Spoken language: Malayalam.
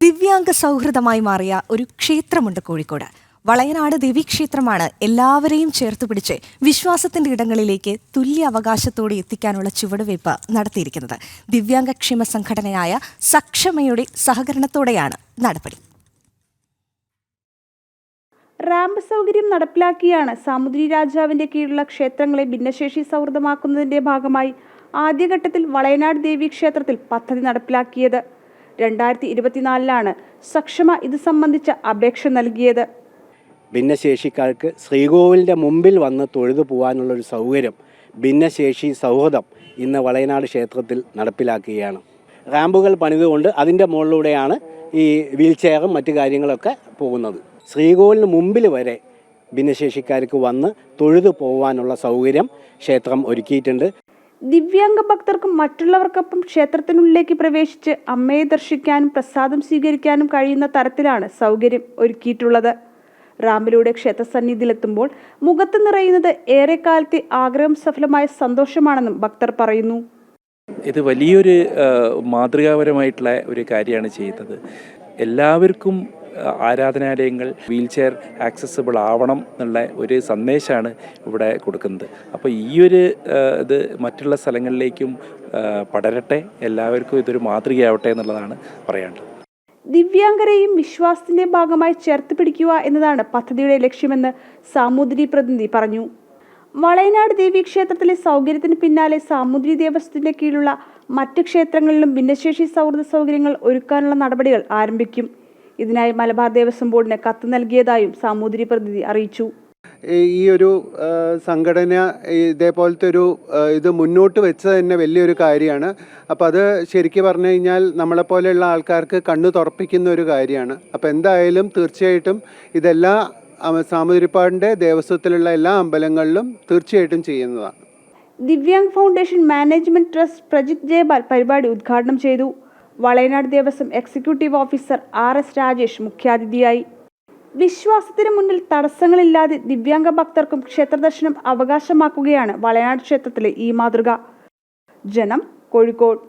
ദിവ്യാംഗ സൗഹൃദമായി മാറിയ ഒരു ക്ഷേത്രമുണ്ട് കോഴിക്കോട്. വളയനാട് ദേവീക്ഷേത്രമാണ് എല്ലാവരെയും ചേർത്തുപിടിച്ച് വിശ്വാസത്തിന്റെ ഇടങ്ങളിലേക്ക് തുല്യ അവകാശത്തോടെ എത്തിക്കാനുള്ള ചുവടുവയ്പ് നടത്തിയിരിക്കുന്നത്. ദിവ്യാംഗക്ഷേമ സംഘടനയായ സക്ഷമയുടെ സഹകരണത്തോടെയാണ് നടപടി. റാമ്പ് സൗകര്യം നടപ്പിലാക്കിയാണ് സാമൂതിരി രാജാവിന്റെ കീഴിലുള്ള ക്ഷേത്രങ്ങളെ ഭിന്നശേഷി സൗഹൃദമാക്കുന്നതിന്റെ ഭാഗമായി ആദ്യഘട്ടത്തിൽ വളയനാട് ദേവീക്ഷേത്രത്തിൽ പദ്ധതി നടപ്പിലാക്കിയത്. 2024 സക്ഷമ ഇത് സംബന്ധിച്ച അപേക്ഷ നൽകിയത്. ഭിന്നശേഷിക്കാർക്ക് ശ്രീകോവിലിൻ്റെ മുമ്പിൽ വന്ന് തൊഴുതു പോകാനുള്ളൊരു സൗകര്യം ഭിന്നശേഷി സൗഹൃദം ഇന്ന് വളയനാട് ക്ഷേത്രത്തിൽ നടപ്പിലാക്കുകയാണ്. റാമ്പുകൾ പണിതുകൊണ്ട് അതിൻ്റെ മുകളിലൂടെയാണ് ഈ വീൽ ചെയറും മറ്റു കാര്യങ്ങളൊക്കെ പോകുന്നത്. ശ്രീകോവിലിന് മുമ്പിൽ വരെ ഭിന്നശേഷിക്കാർക്ക് വന്ന് തൊഴുതു പോകാനുള്ള സൗകര്യം ക്ഷേത്രം ഒരുക്കിയിട്ടുണ്ട്. ദിവ്യാംഗ ഭക്തർക്കും മറ്റുള്ളവർക്കൊപ്പം ക്ഷേത്രത്തിനുള്ളിലേക്ക് പ്രവേശിച്ച് അമ്മയെ ദർശിക്കാനും പ്രസാദം സ്വീകരിക്കാനും കഴിയുന്ന തരത്തിലാണ് സൗകര്യം ഒരുക്കിയിട്ടുള്ളത്. റാമ്പിലൂടെ ക്ഷേത്രസന്നിധിയിലെത്തുമ്പോൾ മുഖത്ത് നിറയുന്നത് ഏറെക്കാലത്തെ ആഗ്രഹം സഫലമായ സന്തോഷമാണെന്നും ഭക്തർ പറയുന്നു. ഇത് വലിയൊരു മാതൃകാപരമായിട്ടുള്ള ഒരു കാര്യമാണ് ചെയ്യുന്നത്. എല്ലാവർക്കും ആരാധനാലയങ്ങൾ വീൽ ചെയർ ആക്സസിബിൾ ആവണം എന്നുള്ള ഒരു സന്ദേശമാണ് ഇവിടെ കൊടുക്കുന്നത്. അപ്പോൾ ഈയൊരു ഇത് മറ്റുള്ള സ്ഥലങ്ങളിലേക്കും പടരട്ടെ, എല്ലാവർക്കും ഇതൊരു മാതൃകയാവട്ടെ എന്നുള്ളതാണ് പറയാനുള്ളത്. ദിവ്യാംഗരെയും വിശ്വാസത്തിന്റെ ഭാഗമായി ചേർത്ത് പിടിക്കുക എന്നതാണ് പദ്ധതിയുടെ ലക്ഷ്യമെന്ന് സാമൂതിരി പ്രതിനിധി പറഞ്ഞു. വളയനാട് ദേവീക്ഷേത്രത്തിലെ സൗകര്യത്തിന് പിന്നാലെ സാമൂതിരി ദേവസ്വത്തിന്റെ കീഴിലുള്ള മറ്റ് ക്ഷേത്രങ്ങളിലും ഭിന്നശേഷി സൗഹൃദ സൗകര്യങ്ങൾ ഒരുക്കാനുള്ള നടപടികൾ ആരംഭിക്കും. ഇതിനായി മലബാർ ദേവസ്വം ബോർഡിന് കത്ത് നൽകിയതായും സാമൂതിരി പ്രതിനിധി അറിയിച്ചു. ഈ ഒരു സംഘടന ഇതേപോലത്തെ ഇത് മുന്നോട്ട് വെച്ചത് തന്നെ വലിയൊരു കാര്യമാണ്. അപ്പോൾ അത് ശരിക്കും പറഞ്ഞു കഴിഞ്ഞാൽ നമ്മളെപ്പോലെയുള്ള ആൾക്കാർക്ക് കണ്ണു തുറപ്പിക്കുന്ന ഒരു കാര്യമാണ്. അപ്പോൾ എന്തായാലും തീർച്ചയായിട്ടും ഇതെല്ലാ സാമൂതിരിപ്പാടിൻ്റെ ദേവസ്വത്തിലുള്ള എല്ലാ അമ്പലങ്ങളിലും തീർച്ചയായിട്ടും ചെയ്യുന്നതാണ്. Divyang foundation management trust Prajith Jayapal പരിപാടി ഉദ്ഘാടനം ചെയ്തു. Valayanad Devaswom executive officer RS Rajesh മുഖ്യാതിഥിയായി. വിശ്വാസത്തിന് മുന്നിൽ തടസ്സങ്ങളില്ലാതെ ദിവ്യാംഗ ഭക്തർക്കും ക്ഷേത്രദർശനം അവകാശമാക്കുകയാണ് വളയനാട് ക്ഷേത്രത്തിലെ ഈ മാതൃക. ജനം, കോഴിക്കോട്.